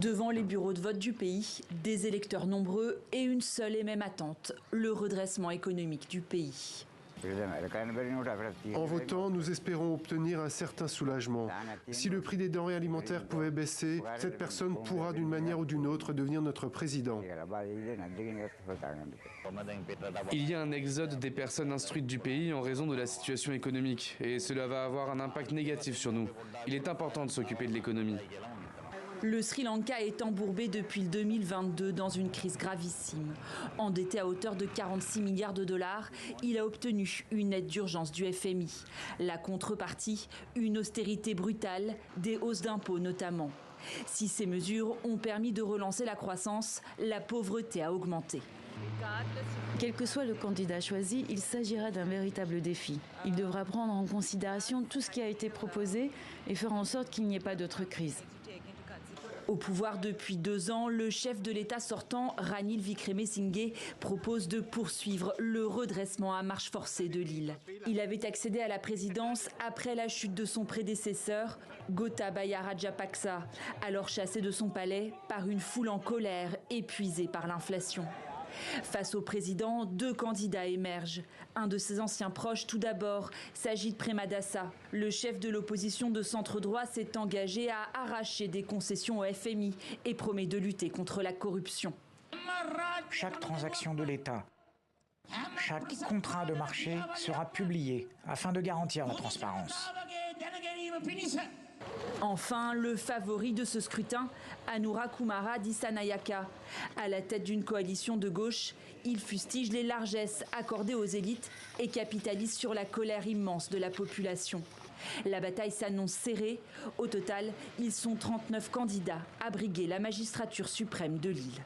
Devant les bureaux de vote du pays, des électeurs nombreux et une seule et même attente, le redressement économique du pays. En votant, nous espérons obtenir un certain soulagement. Si le prix des denrées alimentaires pouvait baisser, cette personne pourra d'une manière ou d'une autre devenir notre président. Il y a un exode des personnes instruites du pays en raison de la situation économique et cela va avoir un impact négatif sur nous. Il est important de s'occuper de l'économie. Le Sri Lanka est embourbé depuis le 2022 dans une crise gravissime. Endetté à hauteur de 46 milliards de dollars, il a obtenu une aide d'urgence du FMI. La contrepartie, une austérité brutale, des hausses d'impôts notamment. Si ces mesures ont permis de relancer la croissance, la pauvreté a augmenté. Quel que soit le candidat choisi, il s'agira d'un véritable défi. Il devra prendre en considération tout ce qui a été proposé et faire en sorte qu'il n'y ait pas d'autre crise. Au pouvoir depuis 2 ans, le chef de l'État sortant, Ranil Wickremesinghe, propose de poursuivre le redressement à marche forcée de l'île. Il avait accédé à la présidence après la chute de son prédécesseur, Gotabaya Rajapaksa, alors chassé de son palais par une foule en colère, épuisée par l'inflation. Face au président, 2 candidats émergent. Un de ses anciens proches tout d'abord, Sajid Premadasa. Le chef de l'opposition de centre-droit s'est engagé à arracher des concessions au FMI et promet de lutter contre la corruption. Chaque transaction de l'État, chaque contrat de marché sera publié afin de garantir la transparence. Enfin, le favori de ce scrutin, Anura Kumara Dissanayaka. À la tête d'une coalition de gauche, il fustige les largesses accordées aux élites et capitalise sur la colère immense de la population. La bataille s'annonce serrée. Au total, ils sont 39 candidats à briguer la magistrature suprême de l'île.